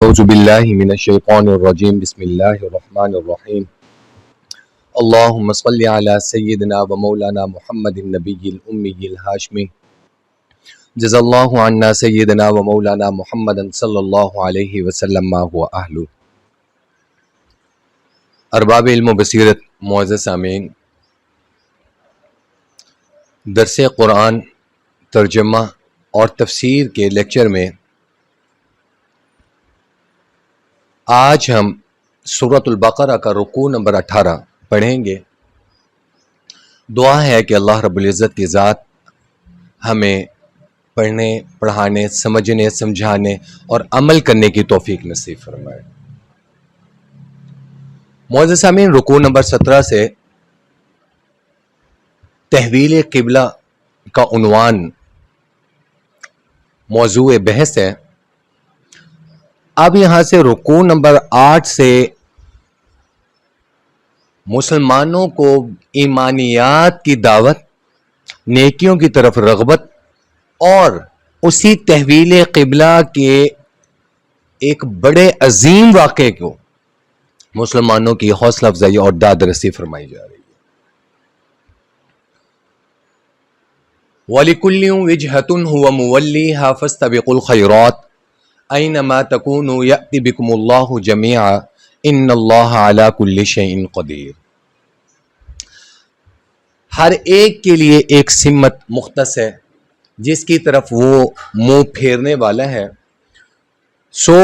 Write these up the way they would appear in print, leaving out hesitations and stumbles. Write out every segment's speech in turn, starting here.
اعوذ باللہ من الشیطان الرجیم بسم اللہ الرحمن الرحیم اللہم صلی علی سیدنا و مولانا محمد النبی الامی الہاشمی جزا اللہ عنا سیدنا و مولانا محمد صلی اللہ علیہ وسلم ما هو اہلو۔ ارباب علم و بصیرت معزز سامعین، درس قرآن ترجمہ اور تفسیر کے لیکچر میں آج ہم سورۃ البقرہ کا رکوع نمبر 18 پڑھیں گے۔ دعا ہے کہ اللہ رب العزت کی ذات ہمیں پڑھنے، پڑھانے، سمجھنے، سمجھانے اور عمل کرنے کی توفیق نصیب فرمائے۔ معزز سامعین، رکوع نمبر 17 سے تحویل قبلہ کا عنوان موضوع بحث ہے۔ اب یہاں سے رکوع نمبر 8 سے مسلمانوں کو ایمانیات کی دعوت، نیکیوں کی طرف رغبت اور اسی تحویل قبلہ کے ایک بڑے عظیم واقعے کو مسلمانوں کی حوصلہ افزائی اور داد رسی فرمائی جا رہی ہے۔ وَلِكُلٍّ وِجْهَةٌ هُوَ مُوَلِّيهَا فَاسْتَبِقُوا الْخَيْرَاتِ أَيْنَمَا تَكُونُوا يَأْتِ بِكُمُ اللَّهُ جَمِيعًا إِنَّ اللَّهَ عَلَى كُلِّ شَيْءٍ قَدِيرٌ۔ ہر ایک کے لیے ایک سمت مختص ہے جس کی طرف وہ منہ پھیرنے والا ہے۔ سو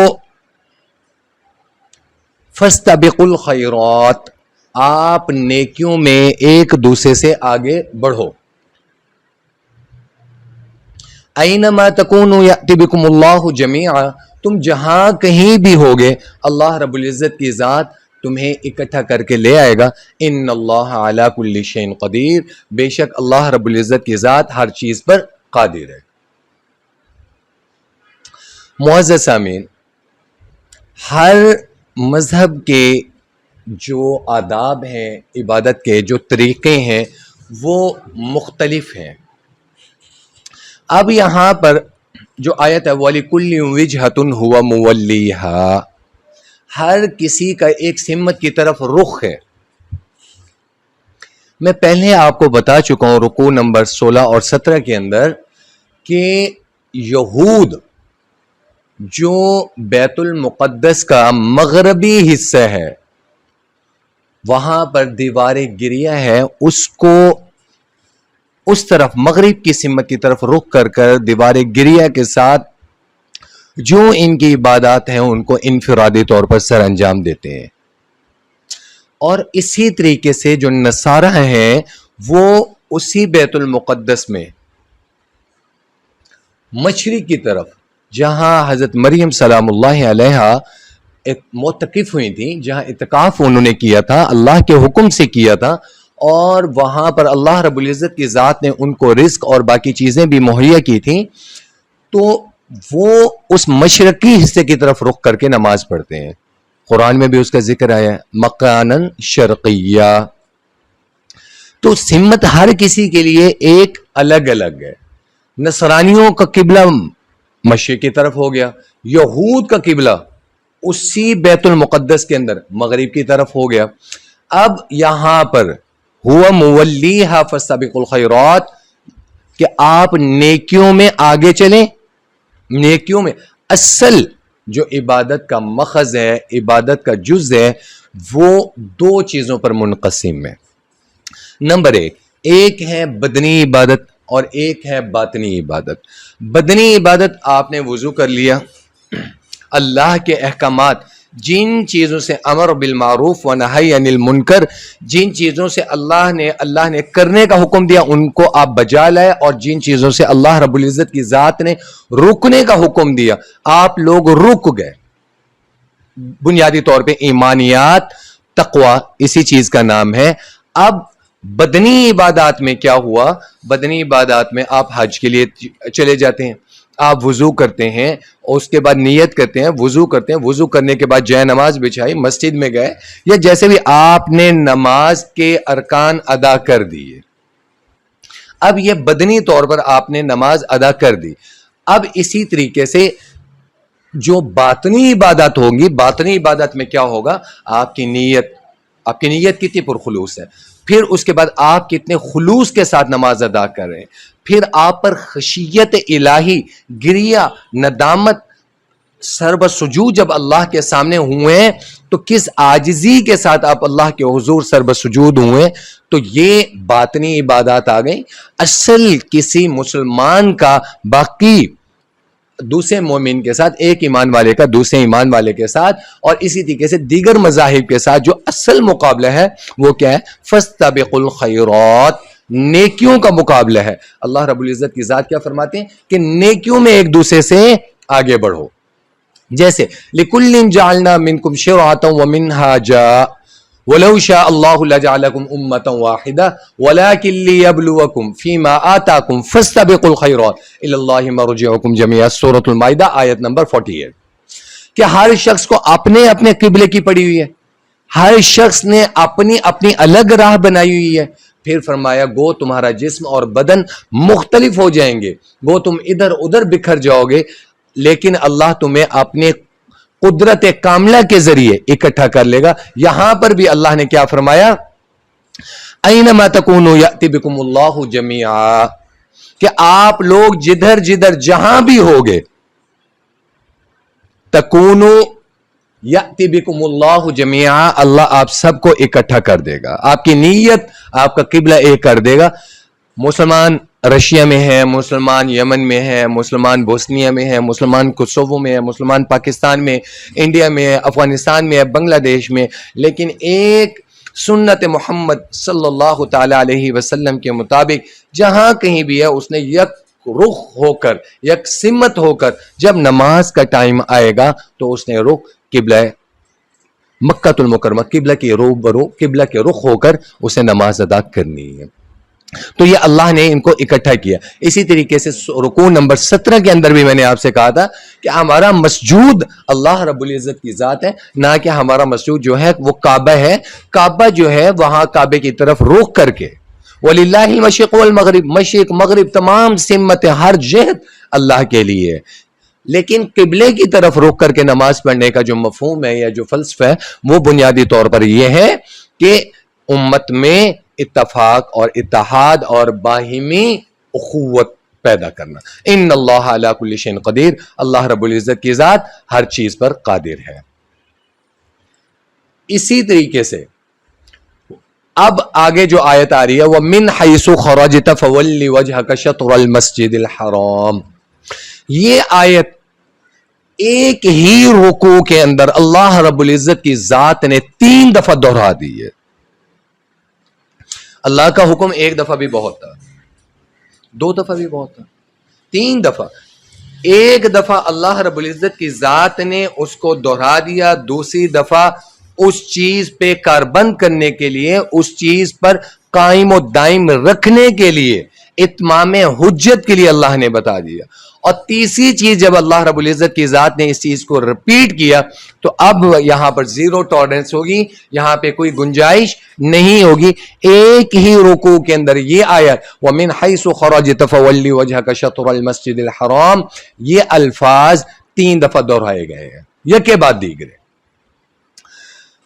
فَاسْتَبِقُوا الْخَيْرَاتِ، آپ نیکیوں میں ایک دوسرے سے آگے بڑھو۔ اینما تکونوا یأتی بکم اللہ جمیعا، تم جہاں کہیں بھی ہوگے اللہ رب العزت کی ذات تمہیں اکٹھا کر کے لے آئے گا۔ ان اللہ علی کل شیء قدیر، بے شک اللہ رب العزت کی ذات ہر چیز پر قادر ہے۔ معزز سامعین، ہر مذہب کے جو آداب ہیں، عبادت کے جو طریقے ہیں وہ مختلف ہیں۔ اب یہاں پر جو آیت ہے وَلِكُلٍّ وِجْهَةٌ هُوَ مُوَلِّيهَا، ہر کسی کا ایک سمت کی طرف رخ ہے۔ میں پہلے آپ کو بتا چکا ہوں رکوع نمبر 16 اور 17 کے اندر کہ یہود جو بیت المقدس کا مغربی حصہ ہے، وہاں پر دیوار گریہ ہے، اس کو اس طرف مغرب کی سمت کی طرف رخ کر کر دیوار گریہ کے ساتھ جو ان کی عبادات ہیں ان کو انفرادی طور پر سر انجام دیتے ہیں۔ اور اسی طریقے سے جو نصارہ ہیں وہ اسی بیت المقدس میں مشرق کی طرف، جہاں حضرت مریم سلام اللہ علیہا ایک معتکف ہوئی تھی، جہاں اعتکاف انہوں نے کیا تھا، اللہ کے حکم سے کیا تھا، اور وہاں پر اللہ رب العزت کی ذات نے ان کو رزق اور باقی چیزیں بھی مہیا کی تھیں، تو وہ اس مشرقی حصے کی طرف رخ کر کے نماز پڑھتے ہیں۔ قرآن میں بھی اس کا ذکر آیا ہے مکانن شرقیہ۔ تو سمت ہر کسی کے لیے ایک الگ الگ ہے۔ نصرانیوں کا قبلہ مشرق کی طرف ہو گیا، یہود کا قبلہ اسی بیت المقدس کے اندر مغرب کی طرف ہو گیا۔ اب یہاں پر ہوا مولیہا فاستبقوا الخیرات کہ آپ نیکیوں میں آگے چلیں۔ نیکیوں میں اصل جو عبادت کا مخز ہے، عبادت کا جز ہے، وہ دو چیزوں پر منقسم ہے۔ نمبر ایک ہے بدنی عبادت اور ایک ہے باطنی عبادت۔ بدنی عبادت آپ نے وضو کر لیا، اللہ کے احکامات، جن چیزوں سے امر بالمعروف و نہی عن المنکر، جن چیزوں سے اللہ نے کرنے کا حکم دیا ان کو آپ بجا لائے، اور جن چیزوں سے اللہ رب العزت کی ذات نے رکنے کا حکم دیا آپ لوگ رک گئے۔ بنیادی طور پہ ایمانیات، تقوی اسی چیز کا نام ہے۔ اب بدنی عبادات میں کیا ہوا؟ بدنی عبادات میں آپ حج کے لیے چلے جاتے ہیں، آپ وضو کرتے ہیں اور اس کے بعد نیت کرتے ہیں، وضو کرتے ہیں، وضو کرنے کے بعد جائے نماز بچھائی، مسجد میں گئے، یا جیسے بھی آپ نے نماز کے ارکان ادا کر دیے۔ اب یہ بدنی طور پر آپ نے نماز ادا کر دی۔ اب اسی طریقے سے جو باطنی عبادت ہوگی، باطنی عبادت میں کیا ہوگا؟ آپ کی نیت کتنی پرخلوص ہے، پھر اس کے بعد آپ کتنے خلوص کے ساتھ نماز ادا کر رہے ہیں، پھر آپ پر خشیت الہی، گریہ، ندامت، سر سجود جب اللہ کے سامنے ہوئے ہیں تو کس عاجزی کے ساتھ آپ اللہ کے حضور سر سجود ہوئے، تو یہ باطنی عبادات آ گئی۔ اصل کسی مسلمان کا باقی دوسرے مومن کے ساتھ، ایک ایمان والے کا دوسرے ایمان والے کے ساتھ، اور اسی طریقے سے دیگر مذاہب کے ساتھ جو اصل مقابلہ ہے وہ کیا ہے؟ فاستبقوا الخیرات، نیکیوں کا مقابلہ ہے۔ اللہ رب العزت کی ذات کیا فرماتے ہیں کہ نیکیوں میں ایک دوسرے سے آگے بڑھو۔ جیسے لِكُلٍّ جَعَلْنَا مِنْكُمْ شِرْعَةً وَمِنْهَاجًا وَلَوْ شَاءَ اللَّهُ لَجَعَلَكُمْ أُمَّةً وَاحِدَةً وَلَكِنْ لِيَبْلُوَكُمْ فِي مَا آتَاكُمْ فَاسْتَبِقُوا الْخَيْرَاتِ إِلَى اللَّهِ مَرْجِعُكُمْ جَمِيعًا، سورۃ المائدہ آیت نمبر 48۔ کہ ہر شخص کو اپنے اپنے قبلے کی پڑی ہوئی ہے، ہر شخص نے اپنی اپنی الگ راہ بنائی ہوئی ہے۔ پھر فرمایا گو تمہارا جسم اور بدن مختلف ہو جائیں گے، گو تم ادھر ادھر بکھر جاؤ گے، لیکن اللہ تمہیں اپنے قدرت کاملہ کے ذریعے اکٹھا کر لے گا۔ یہاں پر بھی اللہ نے کیا فرمایا؟ اینما تکونوا یأتی بکم اللہ جمیعا، کہ آپ لوگ جدھر جدھر جہاں بھی ہوگے، تکونو یأتی بکم اللہ جمیعا، اللہ آپ سب کو اکٹھا کر دے گا، آپ کی نیت، آپ کا قبلہ ایک کر دے گا۔ مسلمان رشیا میں ہے، مسلمان یمن میں ہے، مسلمان بوسنیا میں ہے، مسلمان کوسوو میں ہے، مسلمان پاکستان میں، انڈیا میں ہے، افغانستان میں ہے، بنگلہ دیش میں، لیکن ایک سنت محمد صلی اللہ تعالی علیہ وسلم کے مطابق جہاں کہیں بھی ہے اس نے یک رخ ہو کر، یک سمت ہو کر، جب نماز کا ٹائم آئے گا تو اس نے رخ قبلہ مکہ المکرمہ، قبلہ کے روبرو، قبلہ کے رخ ہو کر اسے نماز ادا کرنی ہے۔ تو یہ اللہ نے ان کو اکٹھا کیا۔ اسی طریقے سے رکوع نمبر 17 کے اندر بھی میں نے آپ سے کہا تھا کہ ہمارا مسجود اللہ رب العزت کی ذات ہے، نہ کہ ہمارا مسجود جو ہے وہ کعبہ ہے۔ کعبہ جو ہے وہاں کعبے کی طرف رخ کر کے، وَلِلَّهِ الْمَشْرِقُ وَالْمَغْرِبُ، مشرق مغرب تمام سمتیں، ہر جہت اللہ کے لیے ہے، لیکن قبلے کی طرف رخ کر کے نماز پڑھنے کا جو مفہوم ہے یا جو فلسفہ ہے وہ بنیادی طور پر یہ ہے کہ امت میں اتفاق اور اتحاد اور باہمی اخوت پیدا کرنا۔ ان اللہ علی کل شیء قدیر، اللہ رب العزت کی ذات ہر چیز پر قادر ہے۔ اسی طریقے سے اب آگے جو آیت آ رہی ہے وَمِنْ حَيْثُ خَرَجْتَ فَوَلِّ وَجْهَكَ شَطْرَ الْمَسْجِدِ الْحَرَامِ، یہ آیت ایک ہی رکوع کے اندر اللہ رب العزت کی ذات نے 3 دفعہ دہرا دی ہے۔ اللہ کا حکم ایک دفعہ بھی بہت تھا، 2 دفعہ بھی بہت تھا، 3 دفعہ۔ ایک دفعہ اللہ رب العزت کی ذات نے اس کو دہرا دیا، دوسری دفعہ اس چیز پہ کاربند کرنے کے لیے، اس چیز پر قائم و دائم رکھنے کے لیے، اتمام حجت کے لیے اللہ نے بتا دیا۔ اور تیسری چیز جب اللہ رب العزت کی ذات نے اس چیز کو ریپیٹ کیا تو اب یہاں پر زیرو ٹالرنس ہوگی، یہاں پہ کوئی گنجائش نہیں ہوگی۔ ایک ہی رکوع کے اندر یہ آیت وَمِنْ حَيْثُ خَرَجْتَ فَوَلِّ وَجْهَكَ شَطْرَ الْمَسْجِدِ الْحَرَامِ، یہ الفاظ 3 دفعہ دہرائے گئے ہیں یکے بعد دیگرے۔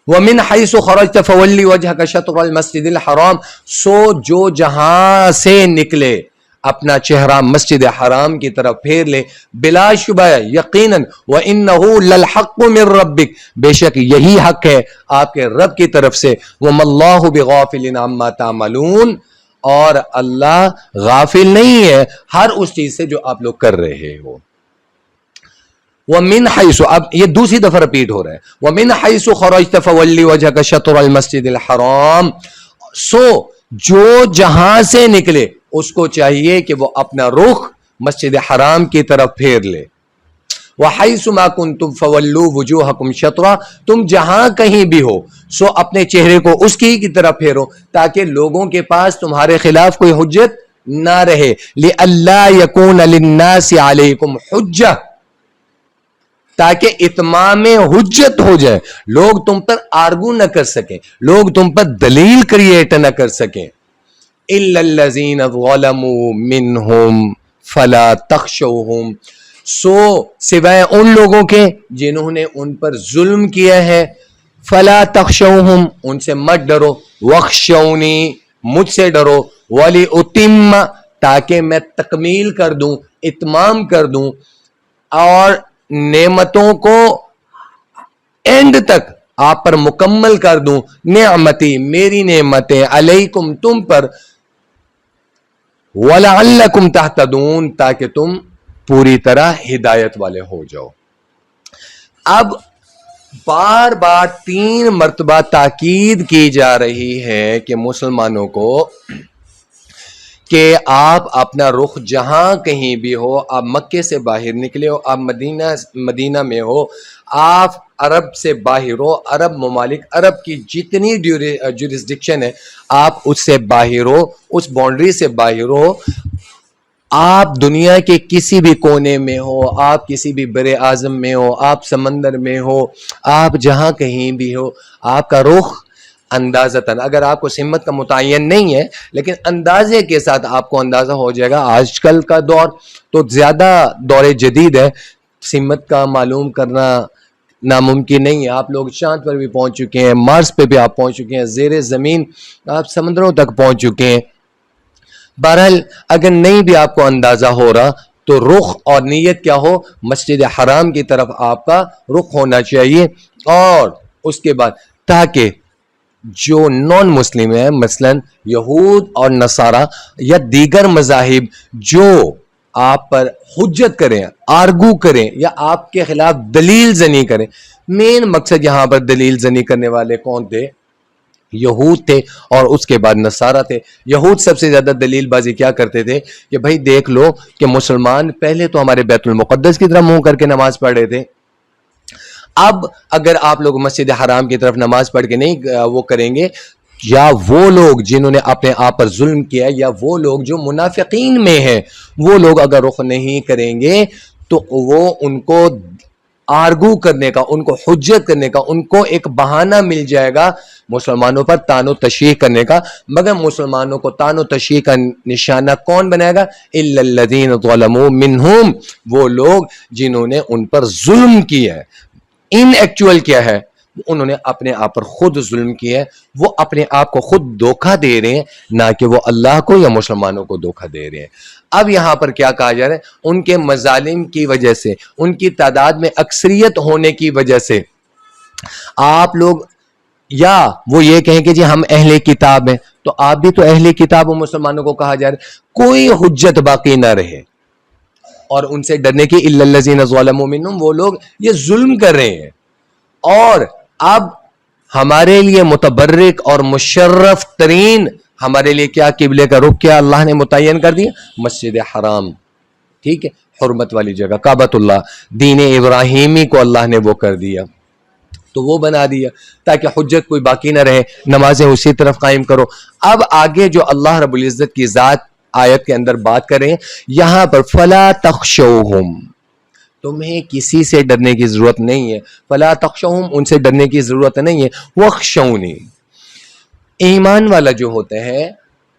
وَمِنْ حَيْثُ خَرَجْتَ فَوَلِّ وَجْهَكَ شَطْرَ الْمَسْجِدِ الْحَرَامِ، سو جو جہاں سے نکلے اپنا چہرہ مسجد حرام کی طرف پھیر لے، بلا شبہ یقیناً وَإِنَّهُ لَلْحَقُّ مِن رَبِّكَ، بے شک یہی حق ہے آپ کے رب کی طرف سے، وَمَا اللَّهُ بِغَافِلٍ عَمَّا تَعْمَلُونَ، اور اللہ غافل نہیں ہے ہر اس چیز سے جو آپ لوگ کر رہے ہو۔ وَمِنْ حَيْثُ، اب یہ دوسری دفعہ ریپیٹ ہو رہا ہے، وَمِنْ حَيْثُ خَرَجْتَ فَوَلِّ وَجْهَكَ شَطْرَ الْمَسْجِدِ الْحَرَامِ، سو جو جہاں سے نکلے اس کو چاہیے کہ وہ اپنا رخ مسجد حرام کی طرف پھیر لے۔ وَحَيْثُ مَا كُنْتُمْ فَوَلُّوا وُجُوهَكُمْ شَطْرًا، تم جہاں کہیں بھی ہو سو اپنے چہرے کو اس کی طرف پھیرو تاکہ لوگوں کے پاس تمہارے خلاف کوئی حجت نہ رہے۔ لِأَلَّا يَكُونَ لِلنَّاسِ عَلَيْكُمْ حُجَّةٌ، تاکہ اتمام حجت ہو جائے، لوگ تم پر آرگو نہ کر سکیں، لوگ تم پر دلیل کریٹ نہ کر سکیں۔ إِلَّا الَّذِينَ ظَلَمُوا مِنْهُمْ فَلَا تَخْشَوْهُمْ، سو سوائے ان لوگوں کے جنہوں نے ان پر ظلم کیا ہے، فلا تخشوہم، ان سے مت ڈرو، وخشونی، مجھ سے ڈرو، ولی اتم، تاکہ میں تکمیل کر دوں، اتمام کر دوں، اور نعمتوں کو اینڈ تک آپ پر مکمل کر دوں، نعمتی، میری نعمتیں، علیکم، تم پر، وَلَعَلَّكُمْ تَهْتَدُونَ، تاکہ تم پوری طرح ہدایت والے ہو جاؤ۔ اب بار بار 3 مرتبہ تاکید کی جا رہی ہے کہ مسلمانوں کو کہ آپ اپنا رخ جہاں کہیں بھی ہو، آپ مکے سے باہر نکلے ہو، آپ مدینہ میں ہو، آپ عرب سے باہر ہو، عرب ممالک، عرب کی جتنی جورسڈکشن ہے، آپ اس سے باہر ہو، اس باؤنڈری سے باہر ہو، آپ دنیا کے کسی بھی کونے میں ہو، آپ کسی بھی بر اعظم میں ہو، آپ سمندر میں ہو، آپ جہاں کہیں بھی ہو، آپ کا رخ اندازتاً، اگر آپ کو سمت کا متعین نہیں ہے لیکن اندازے کے ساتھ آپ کو اندازہ ہو جائے گا۔ آج کل کا دور تو زیادہ دور جدید ہے، سمت کا معلوم کرنا ناممکن نہیں ہے۔ آپ لوگ چاند پر بھی پہنچ چکے ہیں، مارس پہ بھی آپ پہنچ چکے ہیں، زیر زمین آپ سمندروں تک پہنچ چکے ہیں۔ بہرحال اگر نہیں بھی آپ کو اندازہ ہو رہا تو رخ اور نیت کیا ہو، مسجد حرام کی طرف آپ کا رخ ہونا چاہیے، اور اس کے بعد تاکہ جو نان مسلم ہیں، مثلا یہود اور نصارہ یا دیگر مذاہب، جو آپ پر حجت کریں، آرگو کریں یا آپ کے خلاف دلیل زنی کریں۔ مین مقصد یہاں پر دلیل زنی کرنے والے کون تھے؟ یہود تھے، اور اس کے بعد نصارہ تھے۔ یہود سب سے زیادہ دلیل بازی کیا کرتے تھے کہ بھائی دیکھ لو کہ مسلمان پہلے تو ہمارے بیت المقدس کی طرف منہ کر کے نماز پڑھ رہے تھے، اب اگر آپ لوگ مسجد حرام کی طرف نماز پڑھ کے نہیں وہ کریں گے، یا وہ لوگ جنہوں نے اپنے آپ پر ظلم کیا، یا وہ لوگ جو منافقین میں ہیں، وہ لوگ اگر رخ نہیں کریں گے تو وہ ان کو آرگو کرنے کا، ان کو حجت کرنے کا، ان کو ایک بہانہ مل جائے گا مسلمانوں پر طعن و تشیح کرنے کا۔ مگر مسلمانوں کو طعن و تشیح کا نشانہ کون بنائے گا؟ الا الذین ظلموا منہم، وہ لوگ جنہوں نے ان پر ظلم کیا ہے۔ ان ایکچوئل کیا ہے؟ انہوں نے اپنے آپ پر خود ظلم کیا ہے، وہ اپنے آپ کو خود دھوکہ دے رہے ہیں، نہ کہ وہ اللہ کو یا مسلمانوں کو دھوکہ دے رہے ہیں۔ اب یہاں پر کیا کہا جا رہا ہے؟ ان کے مظالم کی وجہ سے، ان کی تعداد میں اکثریت ہونے کی وجہ سے آپ لوگ، یا وہ یہ کہیں کہ جی ہم اہل کتاب ہیں، تو آپ بھی تو اہل کتاب ہو، مسلمانوں کو کہا جا رہا ہے کوئی حجت باقی نہ رہے اور ان سے ڈرنے کی، الا الذین ظلموا منہم، وہ لوگ یہ ظلم کر رہے ہیں۔ اور اب ہمارے لیے متبرک اور مشرف ترین، ہمارے لیے کیا قبلے کا رخ کیا اللہ نے متعین کر دیا؟ مسجد حرام، ٹھیک ہے، حرمت والی جگہ کعبۃ اللہ، دین ابراہیمی کو اللہ نے وہ کر دیا، تو وہ بنا دیا تاکہ حجت کوئی باقی نہ رہے، نمازیں اسی طرف قائم کرو۔ اب آگے جو اللہ رب العزت کی ذات آیت کے اندر بات کریں، یہاں پر فلا تخشوہم، تمہیں کسی سے ڈرنے کی ضرورت نہیں ہے، فلا تخشوہم، ان سے ڈرنے کی ضرورت نہیں ہے، وخشونی۔ ایمان والا جو ہوتا ہے،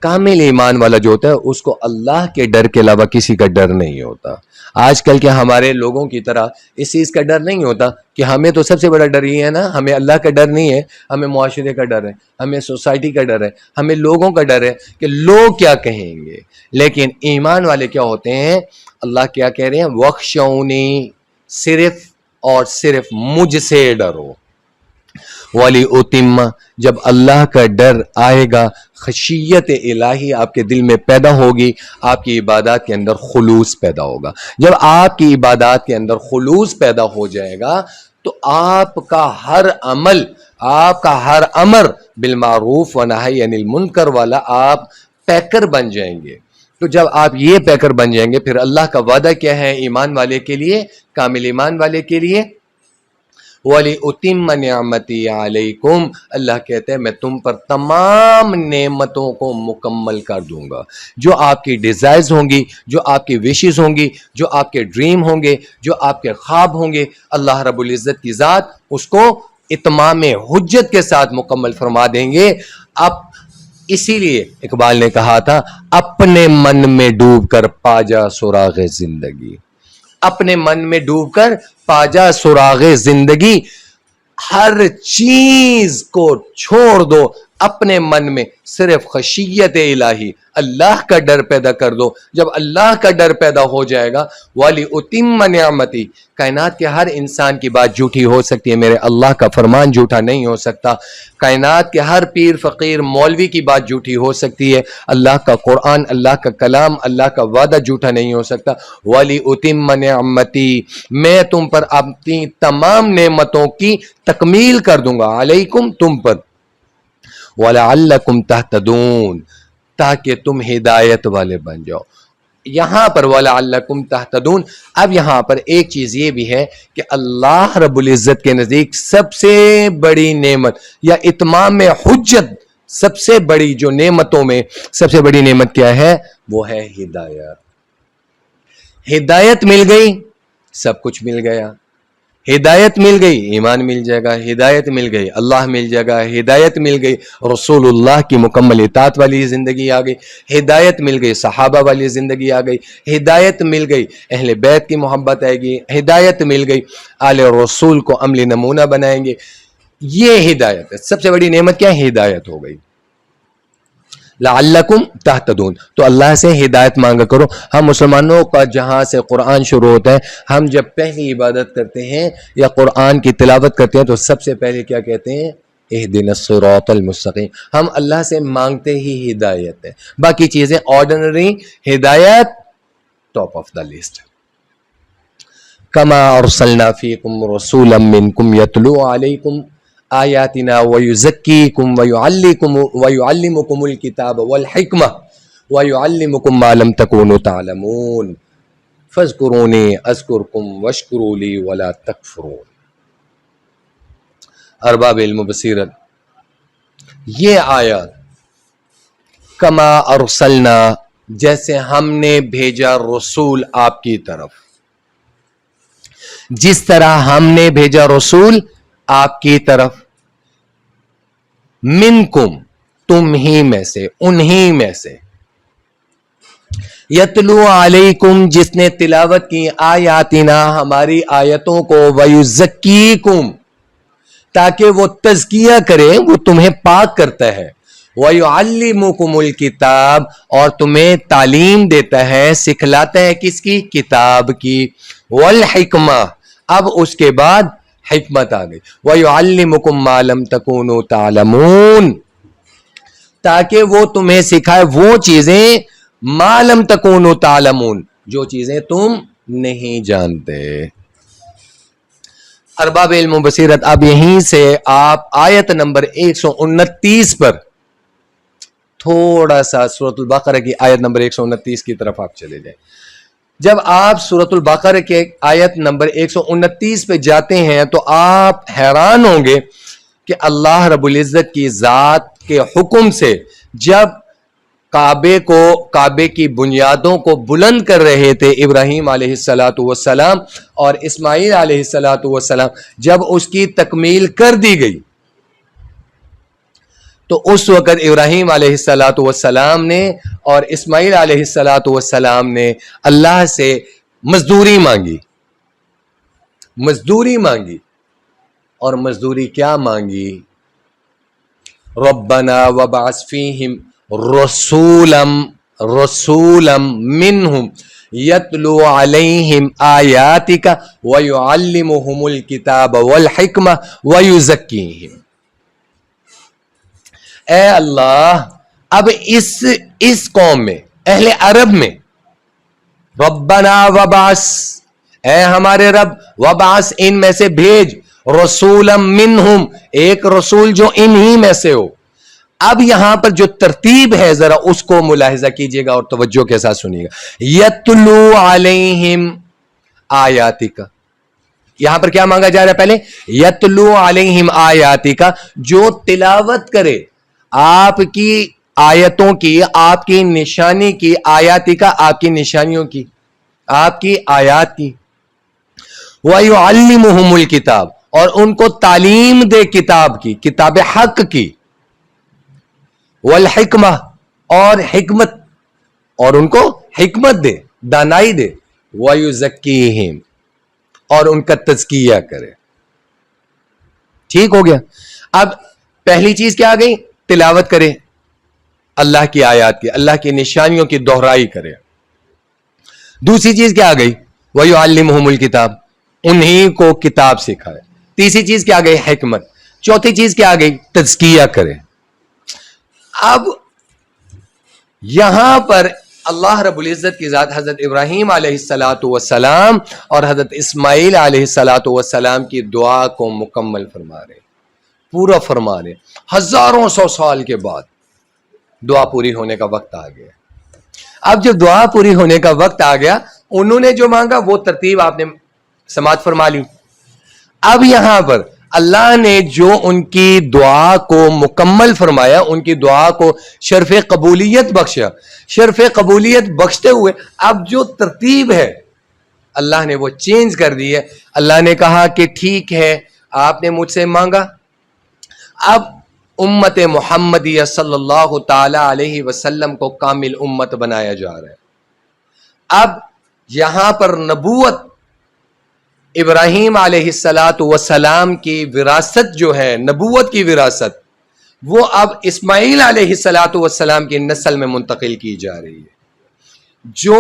کامل ایمان والا جو ہوتا ہے، اس کو اللہ کے ڈر کے علاوہ کسی کا ڈر نہیں ہوتا۔ آج کل کے ہمارے لوگوں کی طرح اس چیز کا ڈر نہیں ہوتا کہ ہمیں تو سب سے بڑا ڈر یہ ہے نا، ہمیں اللہ کا ڈر نہیں ہے، ہمیں معاشرے کا ڈر ہے، ہمیں سوسائٹی کا ڈر ہے، ہمیں لوگوں کا ڈر ہے کہ لوگ کیا کہیں گے۔ لیکن ایمان والے کیا ہوتے ہیں؟ اللہ کیا کہہ رہے ہیں؟ وخشونی، صرف اور صرف مجھ سے ڈرو۔ ولی اتم، جب اللہ کا ڈر آئے گا، خشیت الہی آپ کے دل میں پیدا ہوگی، آپ کی عبادات کے اندر خلوص پیدا ہوگا۔ جب آپ کی عبادات کے اندر خلوص پیدا ہو جائے گا تو آپ کا ہر عمل، آپ کا ہر امر بالمعروف و نہی عن المنکر والا آپ پیکر بن جائیں گے۔ تو جب آپ یہ پیکر بن جائیں گے، پھر اللہ کا وعدہ کیا ہے ایمان والے کے لیے، کامل ایمان والے کے لیے؟ وَلِأُتِمَّ نِعْمَتِي عَلَيْكُمْ، اللہ کہتے ہیں میں تم پر تمام نعمتوں کو مکمل کر دوں گا۔ جو آپ کی ڈیزائرز ہوں گی، جو آپ کی وشز ہوں گی، جو آپ کے ڈریم ہوں گے، جو آپ کے خواب ہوں گے، اللہ رب العزت کی ذات اس کو اتمام حجت کے ساتھ مکمل فرما دیں گے۔ اب اسی لیے اقبال نے کہا تھا، اپنے من میں ڈوب کر پا جا سراغ زندگی، اپنے من میں ڈوب کر پاجا سراغ زندگی، ہر چیز کو چھوڑ دو، اپنے من میں صرف خشیت الہی، اللہ کا ڈر پیدا کر دو۔ جب اللہ کا ڈر پیدا ہو جائے گا، وَلِأُتِمَّ نِعْمَتِي، کائنات کے ہر انسان کی بات جھوٹی ہو سکتی ہے، میرے اللہ کا فرمان جھوٹا نہیں ہو سکتا۔ کائنات کے ہر پیر فقیر مولوی کی بات جھوٹی ہو سکتی ہے، اللہ کا قرآن، اللہ کا کلام، اللہ کا وعدہ جھوٹا نہیں ہو سکتا۔ وَلِأُتِمَّ نِعْمَتِي، میں تم پر اپنی تمام نعمتوں کی تکمیل کر دوں گا، علیکم، تم پر، وَلَعَلَّكُمْ تَهْتَدُونَ، تاکہ تم ہدایت والے بن جاؤ۔ یہاں پر وَلَعَلَّكُمْ تَهْتَدُونَ، اب یہاں پر ایک چیز یہ بھی ہے کہ اللہ رب العزت کے نزدیک سب سے بڑی نعمت یا اتمام حجت، سب سے بڑی جو نعمتوں میں سب سے بڑی نعمت کیا ہے؟ وہ ہے ہدایت۔ ہدایت مل گئی، سب کچھ مل گیا۔ ہدایت مل گئی، ایمان مل جائے گا، ہدایت مل گئی، اللہ مل جائے گا، ہدایت مل گئی، رسول اللہ کی مکمل اطاعت والی زندگی آ گئی، ہدایت مل گئی، صحابہ والی زندگی آ گئی، ہدایت مل گئی، اہل بیت کی محبت آئے گی، ہدایت مل گئی، آل رسول کو عملی نمونہ بنائیں گے۔ یہ ہدایت ہے، سب سے بڑی نعمت کیا ہے؟ ہدایت ہو گئی۔ لعلکم تہتدون، تو اللہ سے ہدایت مانگا کرو۔ ہم مسلمانوں کا جہاں سے قرآن شروع ہوتا ہے، ہم جب پہلی عبادت کرتے ہیں یا قرآن کی تلاوت کرتے ہیں تو سب سے پہلے کیا کہتے ہیں؟ اہدنا الصراط المستقیم۔ ہم اللہ سے مانگتے ہی ہدایت ہے، باقی چیزیں آرڈنری، ہدایت ٹاپ آف دا لسٹ۔ کما ارسلنا فیکم رسولا منکم یتلو علیکم آیاتنا ویزکیکم ویعلمکم الکتاب والحکمہ ویعلمکم ما لم تکونوا تعلمون فاذکرونی اذکرکم واشکروا لی ولا تکفرون۔ ارباب علم و بصیرت، یہ آیات کما ارسلنا، جیسے ہم نے بھیجا رسول آپ کی طرف، جس طرح ہم نے بھیجا رسول آپ کی طرف، منکم، تم ہی میں سے، انہی میں سے، یتلو علیکم، جس نے تلاوت کی، آیاتنا، ہماری آیتوں کو، ویزکیکم، تاکہ وہ تزکیہ کرے، وہ تمہیں پاک کرتا ہے، وَيُعَلِّمُكُمُ الْكِتَابَ، اور تمہیں تعلیم دیتا ہے، سکھلاتا ہے کس کی؟ کتاب کی، والحکمہ، اب اس کے بعد حکمت آ گئی، وَيُعَلِّمُكُمْ مَا لَمْ تَكُونُوا تَعْلَمُونَ، تاکہ وہ تمہیں سکھائے وہ چیزیں، مَا لَمْ تَكُونُوا تَعْلَمُونَ، جو چیزیں تم نہیں جانتے۔ ارباب علم و بصیرت، اب یہیں سے آپ آیت نمبر 129 پر تھوڑا سا سورۃ البقرہ کی آیت نمبر 129 کی طرف آپ چلے جائیں۔ جب آپ سورۃ البقرہ کے آیت نمبر 129 پہ جاتے ہیں تو آپ حیران ہوں گے کہ اللہ رب العزت کی ذات کے حکم سے جب کعبے کی بنیادوں کو بلند کر رہے تھے ابراہیم علیہ السلام اور اسماعیل علیہ السلام، جب اس کی تکمیل کر دی گئی تو اس وقت ابراہیم علیہ السلام نے اور اسماعیل علیہ السلام نے اللہ سے مزدوری مانگی، اور مزدوری کیا مانگی؟ ربنا وبعث فیہم رسولا منہم یتلو علیہم آیاتک ویعلمہم الکتاب والحکمہ ویزکیہم۔ اے اللہ، اب اس قوم میں، اہل عرب میں، ربنا وبعث، اے ہمارے رب، وبعث، ان میں سے بھیج، رسولا منہم، ایک رسول جو انہی میں سے ہو۔ اب یہاں پر جو ترتیب ہے ذرا اس کو ملاحظہ کیجئے گا اور توجہ کے ساتھ سنیے گا۔ یتلو علیہم آیاتک، یہاں پر کیا مانگا جا رہا ہے؟ پہلے یتلو علیہم آیاتک، جو تلاوت کرے آپ کی آیتوں کی، آپ کی نشانی کی، آیاتک، آپ کی نشانیوں کی، آپ کی آیات کی، وَيُعَلِّمُهُمُ الْكِتَابَ، اور ان کو تعلیم دے کتاب کی، کتاب حق کی، والحکمہ، اور حکمت، اور ان کو حکمت دے، دانائی دے، وَيُزَكِّيهِمْ، اور ان کا تزکیہ کرے. ٹھیک ہو گیا. اب پہلی چیز کیا آ گئی؟ تلاوت کرے اللہ کی آیات کی، اللہ کی نشانیوں کی دہرائی کرے. دوسری چیز کیا آ گئی؟ وَيُعَلِّمُهُمُ الْكِتَابَ، انہی کو کتاب سکھائے. تیسری چیز کیا آ گئی؟ حکمت. چوتھی چیز کیا آ گئی؟ تزکیہ کرے. اب یہاں پر اللہ رب العزت کی ذات حضرت ابراہیم علیہ السلام اور حضرت اسماعیل علیہ السلام کی دعا کو مکمل فرما رہے، پورا فرما رہے. ہزاروں سو سال کے بعد دعا پوری ہونے کا وقت آ گیا. اب جب دعا پوری ہونے کا وقت آ گیا، انہوں نے جو مانگا وہ ترتیب آپ نے سماعت فرما لی. اب یہاں پر اللہ نے جو ان کی دعا کو مکمل فرمایا، ان کی دعا کو شرف قبولیت بخشا. شرف قبولیت بخشتے ہوئے اب جو ترتیب ہے اللہ نے وہ چینج کر دی ہے. اللہ نے کہا کہ ٹھیک ہے، آپ نے مجھ سے مانگا، اب امت محمدیہ صلی اللہ تعالی علیہ وسلم کو کامل امت بنایا جا رہا ہے. اب یہاں پر نبوت، ابراہیم علیہ السلام کی وراثت جو ہے، نبوت کی وراثت، وہ اب اسماعیل علیہ السلام کی نسل میں منتقل کی جا رہی ہے. جو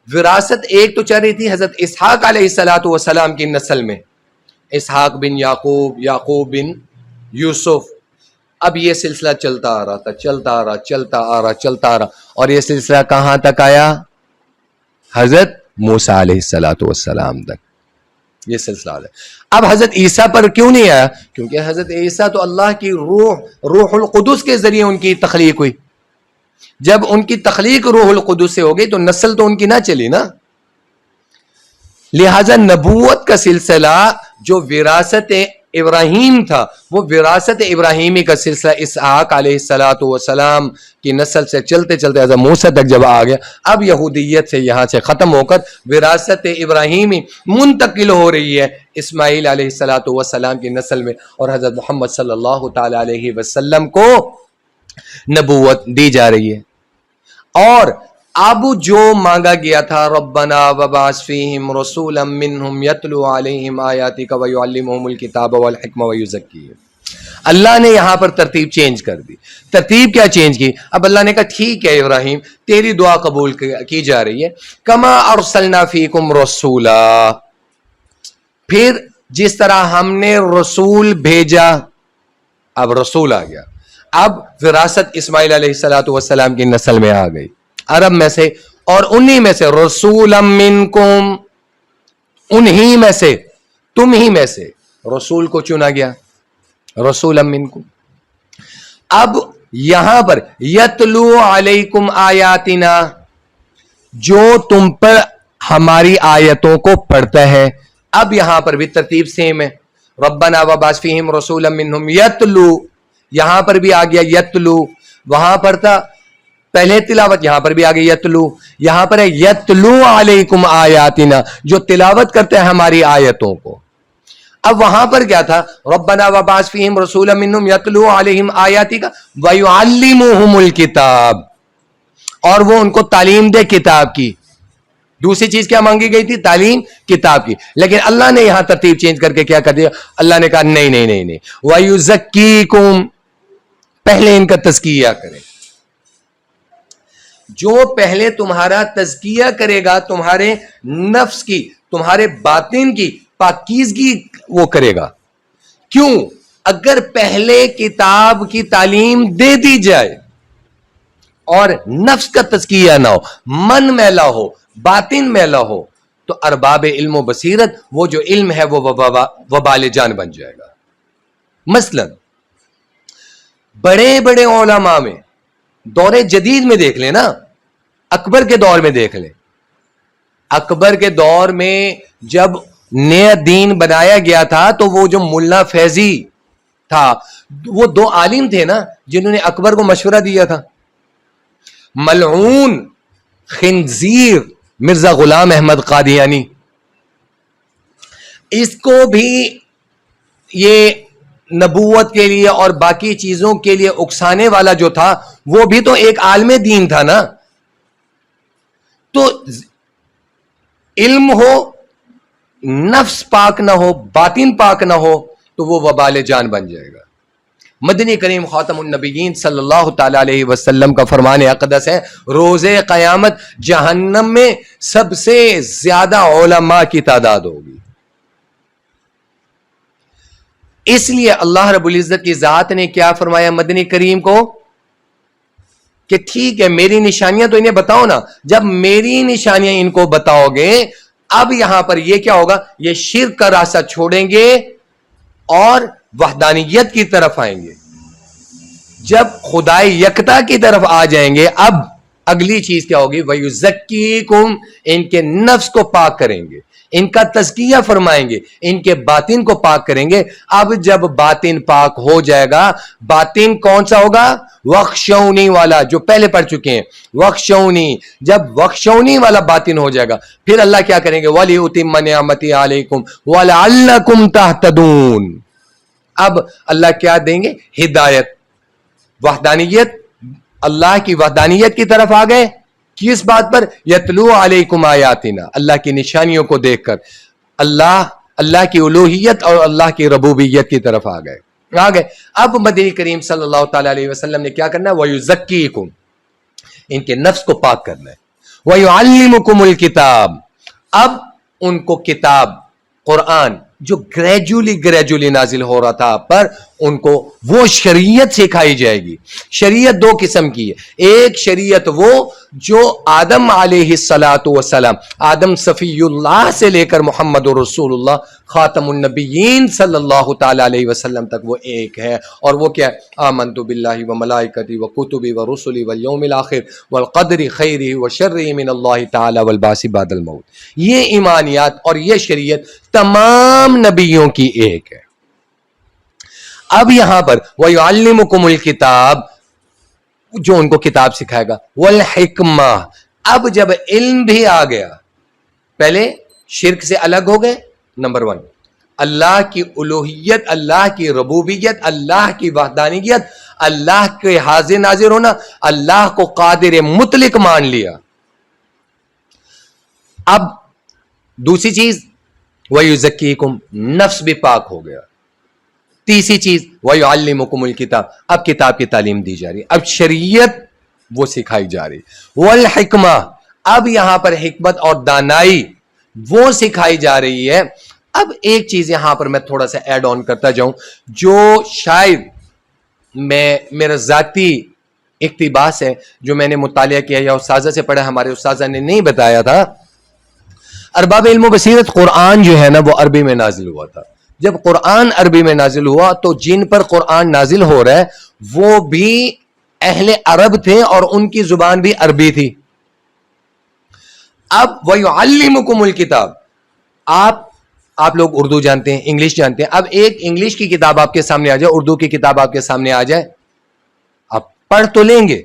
وراثت ایک تو چل رہی تھی حضرت اسحاق علیہ السلام کی نسل میں، اسحاق بن یعقوب، یعقوب بن یوسف. اب یہ سلسلہ چلتا آ رہا تھا، چلتا آ رہا، اور یہ سلسلہ کہاں تک آیا؟ حضرت موسیٰ علیہ السلام تک یہ سلسلہ ہے. اب حضرت عیسیٰ پر کیوں نہیں آیا؟ کیونکہ حضرت عیسیٰ تو اللہ کی روح القدس کے ذریعے ان کی تخلیق ہوئی. جب ان کی تخلیق روح القدس سے ہو گئی تو نسل تو ان کی نہ چلی نا. لہذا نبوت کا سلسلہ جو وراثت ابراہیم تھا، وہ وراثت ابراہیمی کا سلسلہ اسحاق علیہ السلام کی نسل سے چلتے چلتے حضرت موسیٰ تک جب آ گیا، اب یہودیت سے یہاں سے ختم ہو کر وراثت ابراہیمی منتقل ہو رہی ہے اسماعیل علیہ السلام کی نسل میں، اور حضرت محمد صلی اللہ تعالی علیہ وسلم کو نبوت دی جا رہی ہے. اور اب جو مانگا گیا تھا ربنا وبعث فیہم رسولا منہم یتلو علیہم آیاتک ویعلمہم الکتاب والحکمہ ویزکیہم، اللہ نے یہاں پر ترتیب چینج کر دی. ترتیب کیا چینج کی؟ اب اللہ نے کہا ٹھیک ہے ابراہیم، تیری دعا قبول کی جا رہی ہے. کما ارسلنا فیکم رسولا، پھر جس طرح ہم نے رسول بھیجا، اب رسول آ گیا. اب وراثت اسماعیل علیہ السلام کی نسل میں آ گئی، عرب میں سے، اور انہی میں سے رسولا منکم، انہی میں سے، تم ہی میں سے رسول کو چنا گیا، رسولا منکم. اب یہاں پر یتلو علیکم آیاتنا، جو تم پر ہماری آیتوں کو پڑھتا ہے. اب یہاں پر بھی ترتیب سیم ہے، ربنا وبعث فیہم رسولا منہم یتلو، یہاں پر بھی آ گیا یتلو، وہاں پر تھا پہلے تلاوت، یہاں پر بھی آ گئی یتلو. یہاں پر ہے یتلو علیکم آیاتنا، جو تلاوت کرتے ہیں ہماری آیتوں کو. اب وہاں پر کیا تھا؟ ربنا وبعث فیہم رسولا منہم یتلو علیہم آیاتک ویعلمہم الکتاب، اور وہ ان کو تعلیم دے کتاب کی. دوسری چیز کیا مانگی گئی تھی؟ تعلیم کتاب کی. لیکن اللہ نے یہاں ترتیب چینج کر کے کیا کر دیا؟ اللہ نے کہا نہیں نہیں نہیں نہیں، وَيُزَكِّيكُمْ، پہلے ان کا تزکیہ کرے. جو پہلے تمہارا تزکیہ کرے گا، تمہارے نفس کی، تمہارے باطن کی پاکیزگی وہ کرے گا. کیوں؟ اگر پہلے کتاب کی تعلیم دے دی جائے اور نفس کا تزکیہ نہ ہو، من میلا ہو، باطن میلا ہو، تو ارباب علم و بصیرت، وہ جو علم ہے وہ وبال جان بن جائے گا. مثلا بڑے بڑے علماء میں دور جدید میں دیکھ لیں نا، اکبر کے دور میں دیکھ لیں. اکبر کے دور میں جب نیا دین بنایا گیا تھا تو وہ جو ملا فیضی تھا، وہ دو عالم تھے نا جنہوں نے اکبر کو مشورہ دیا تھا. ملعون خنزیر مرزا غلام احمد قادیانی، اس کو بھی یہ نبوت کے لیے اور باقی چیزوں کے لیے اکسانے والا جو تھا، وہ بھی تو ایک عالم دین تھا نا. تو علم ہو نفس پاک نہ ہو باطن پاک نہ ہو تو وہ وبال جان بن جائے گا. مدنی کریم خاتم النبیین صلی اللہ تعالی علیہ وسلم کا فرمان اقدس ہے روز قیامت جہنم میں سب سے زیادہ علماء کی تعداد ہوگی. اس لیے اللہ رب العزت کی ذات نے کیا فرمایا مدنی کریم کو کہ ٹھیک ہے میری نشانیاں تو انہیں بتاؤ نا. جب میری نشانیاں ان کو بتاؤ گے اب یہاں پر یہ کیا ہوگا, یہ شرک کا راستہ چھوڑیں گے اور وحدانیت کی طرف آئیں گے. جب خدائے یکتا کی طرف آ جائیں گے اب اگلی چیز کیا ہوگی, وَيُزَكِّيكُمْ, ان کے نفس کو پاک کریں گے, ان کا تزکیہ فرمائیں گے, ان کے باطن کو پاک کریں گے. اب جب باطن پاک ہو جائے گا, باطن کون سا ہوگا, وخشونی والا, جو پہلے پڑھ چکے ہیں وخشونی. جب وخشونی والا باطن ہو جائے گا پھر اللہ کیا کریں گے, وَلِيُتِمَّ نِعْمَتِهِ عَلَيْكُمْ وَلَعَلَّكُمْ تَهْتَدُونَ. اب اللہ کیا دیں گے, ہدایت, وحدانیت, اللہ کی وحدانیت کی طرف آ گئے. کس بات پر, یتلو علیکم آیاتنا, اللہ کی نشانیوں کو دیکھ کر اللہ کی الوہیت اور اللہ کی ربوبیت کی طرف آ گئے. اب مدنی کریم صلی اللہ تعالی علیہ وسلم نے کیا کرنا ہے, وَيُزَكِّيكُمْ, ان کے نفس کو پاک کرنا ہے. وَيُعَلِّمُكُمُ الْكِتَابَ, اب ان کو کتاب قرآن جو گریجولی نازل ہو رہا تھا آپ پر, ان کو وہ شریعت سکھائی جائے گی. شریعت دو قسم کی ہے, ایک شریعت وہ جو آدم علیہ السلام, آدم صفی اللہ سے لے کر محمد رسول اللہ خاتم النبیین صلی اللہ تعالی علیہ وسلم تک وہ ایک ہے, اور وہ کیا ہے, آمنت باللہ و ملائکتی و کتبی و رسلی والیوم الاخر والقدر خیرہ و شرہ من اللہ تعالی والبعث بعد الموت. یہ ایمانیات اور یہ شریعت تمام نبیوں کی ایک ہے. اب یہاں پر وَيُعَلِّمُكُمُ الْكِتَابَ, جو ان کو کتاب سکھائے گا, وَالْحِکْمَةِ, اب جب علم بھی آ گیا, پہلے شرک سے الگ ہو گئے, نمبر 1 اللہ کی الوہیت, اللہ کی ربوبیت, اللہ کی وحدانیت, اللہ کے حاضر ناظر ہونا, اللہ کو قادر مطلق مان لیا. اب دوسری چیز وَيُزَكِّيكُمْ, نفس بھی پاک ہو گیا. تیسری چیز وَيُعَلِّمُكُمُ الْكِتَابَ, اب کتاب کی تعلیم دی جا رہی, اب شریعت وہ سکھائی جا رہی. وَالْحِکْمَةِ, اب یہاں پر حکمت اور دانائی وہ سکھائی جا رہی ہے. اب ایک چیز یہاں پر میں تھوڑا سا ایڈ آن کرتا جاؤں, جو شاید میرا ذاتی اقتباس ہے, جو میں نے مطالعہ کیا یا استاذہ سے پڑھا, ہمارے استاذہ نے نہیں بتایا تھا. ارباب علم و بصیرت, قرآن جو ہے نا وہ عربی میں نازل ہوا تھا. جب قرآن عربی میں نازل ہوا تو جن پر قرآن نازل ہو رہا ہے وہ بھی اہل عرب تھے اور ان کی زبان بھی عربی تھی. اب وَيُعَلِّمُكُمُ الْكِتَابَ, آپ لوگ اردو جانتے ہیں, انگلش جانتے ہیں. اب ایک انگلش کی کتاب آپ کے سامنے آ جائے, اردو کی کتاب آپ کے سامنے آ جائے, آپ پڑھ تو لیں گے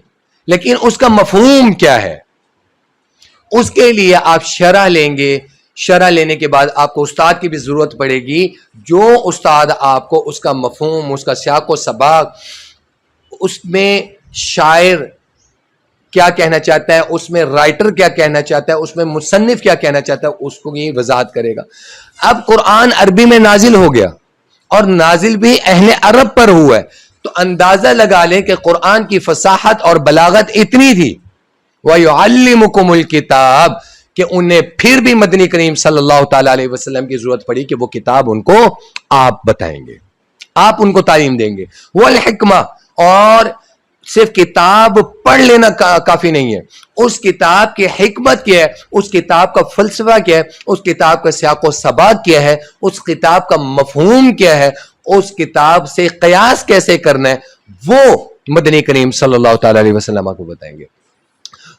لیکن اس کا مفہوم کیا ہے, اس کے لیے آپ شرح لیں گے. شرح لینے کے بعد آپ کو استاد کی بھی ضرورت پڑے گی, جو استاد آپ کو اس کا مفہوم, اس کا سیاق و سباق, اس میں شاعر کیا کہنا چاہتا ہے, اس میں رائٹر کیا کہنا چاہتا ہے, اس میں مصنف کیا کہنا چاہتا ہے, اس کو یہ وضاحت کرے گا. اب قرآن عربی میں نازل ہو گیا اور نازل بھی اہل عرب پر ہوا ہے, تو اندازہ لگا لیں کہ قرآن کی فصاحت اور بلاغت اتنی تھی. وَيُعَلِّمُكُمُ الْكِتَابَ, کہ انہیں پھر بھی مدنی کریم صلی اللہ تعالی علیہ وسلم کی ضرورت پڑی کہ وہ کتاب ان کو آپ بتائیں گے, آپ ان کو تعلیم دیں گے. وَالْحِکْمَةِ, اور صرف کتاب پڑھ لینا کافی نہیں ہے, اس کتاب کی حکمت کیا ہے, اس کتاب کا فلسفہ کیا ہے, اس کتاب کا سیاق و سباق کیا ہے, اس کتاب کا مفہوم کیا ہے, اس کتاب سے قیاس کیسے کرنا ہے, وہ مدنی کریم صلی اللہ تعالی علیہ وسلم کو بتائیں گے.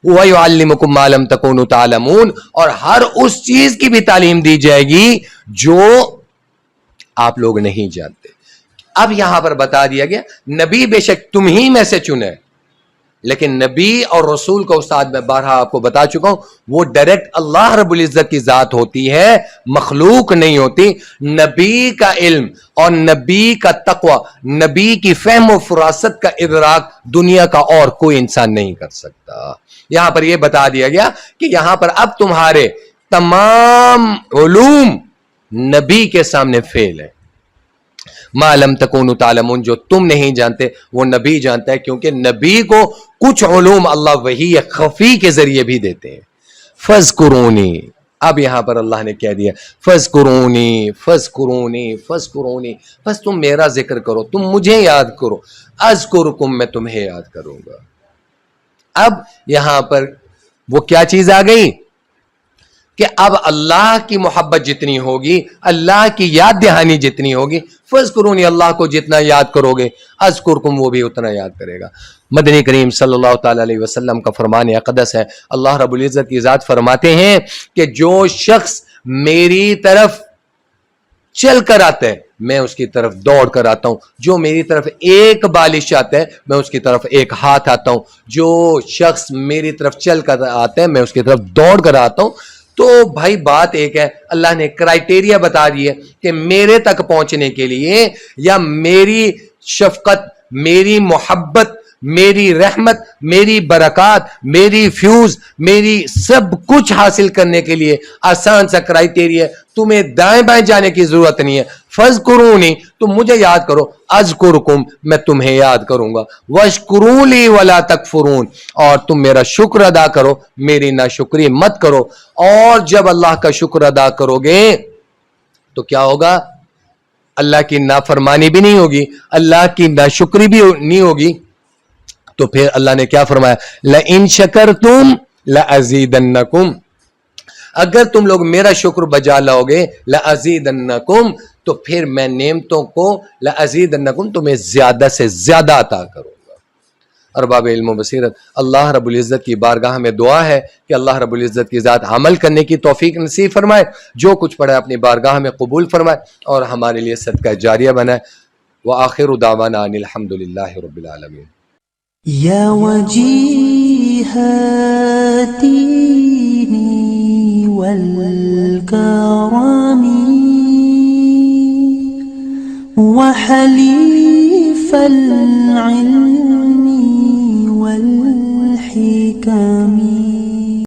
وَيُعَلِّمُكُمْ مَا لَمْ تَكُونُوا تَعْلَمُونَ, اور ہر اس چیز کی بھی تعلیم دی جائے گی جو آپ لوگ نہیں جانتے. اب یہاں پر بتا دیا گیا نبی بے شک تم ہی میں سے چنے, لیکن نبی اور رسول کا استاد میں بارہا آپ کو بتا چکا ہوں, وہ ڈائریکٹ اللہ رب العزت کی ذات ہوتی ہے, مخلوق نہیں ہوتی. نبی کا علم اور نبی کا تقوی, نبی کی فہم و فراست کا ادراک دنیا کا اور کوئی انسان نہیں کر سکتا. یہاں پر یہ بتا دیا گیا کہ یہاں پر اب تمہارے تمام علوم نبی کے سامنے فیل ہے. ما لم تکونوا تعلمون، جو تم نہیں جانتے وہ نبی جانتا ہے، کیونکہ نبی کو کچھ علوم اللہ وحی خفی کے ذریعے بھی دیتے ہیں. فذکرونی، اب یہاں پر اللہ نے کہہ دیا فذکرونی فذکرونی فذکرونی، بس تم میرا ذکر کرو، تم مجھے یاد کرو. اذکرکم، میں تمہیں یاد کروں گا. اب یہاں پر وہ کیا چیز آ گئی کہ اب اللہ کی محبت جتنی ہوگی، اللہ کی یاد دہانی جتنی ہوگی، فذکرونی، اللہ کو جتنا یاد کرو گے، اذکرکم، وہ بھی اتنا یاد کرے گا. مدنی کریم صلی اللہ تعالی علیہ وسلم کا فرمان اقدس ہے. اللہ رب العزت کی ذات فرماتے ہیں کہ جو شخص میری طرف چل کر آتا ہے میں اس کی طرف دوڑ کر آتا ہوں، جو میری طرف ایک بالش آتا ہے میں اس کی طرف ایک ہاتھ آتا ہوں، جو شخص میری طرف چل کر آتا ہے میں اس کی طرف دوڑ کر آتا ہوں. تو بھائی بات ایک ہے، اللہ نے کرائٹیریا بتا دی ہے کہ میرے تک پہنچنے کے لیے یا میری شفقت، میری محبت، میری رحمت، میری برکات، میری فیوز، میری سب کچھ حاصل کرنے کے لیے آسان سا کرائٹیریا ہے. تمہیں دائیں بائیں جانے کی ضرورت نہیں ہے. فذکرونی، تم مجھے یاد کرو، اذکرکم، میں تمہیں یاد کروں گا. واشکروا لی ولا تکفرون، اور تم میرا شکر ادا کرو، میری ناشکری مت کرو. اور جب اللہ کا شکر ادا کرو گے تو کیا ہوگا؟ اللہ کی نافرمانی بھی نہیں ہوگی، اللہ کی ناشکری بھی نہیں ہوگی. تو پھر اللہ نے کیا فرمایا؟ لَإِن شَكَرْتُمْ لَأَزِيدَنَّكُمْ، اگر تم لوگ میرا شکر بجا لاؤ گے، لَأَزِيدَنَّكُمْ، تو پھر میں نعمتوں کو لَأَزِيدَنَّكُمْ تمہیں زیادہ سے زیادہ عطا کروں گا. ارباب علم و بصیرت، اللہ رب العزت کی بارگاہ میں دعا ہے کہ اللہ رب العزت کی ذات عمل کرنے کی توفیق نصیب فرمائے، جو کچھ پڑھا اپنی بارگاہ میں قبول فرمائے اور ہمارے لیے صدقہ جاریہ بنائے. وآخر دعوانا ان الحمدللہ رب العالمین. یا وجیہتی والکرامی وحلیف العلم والحکم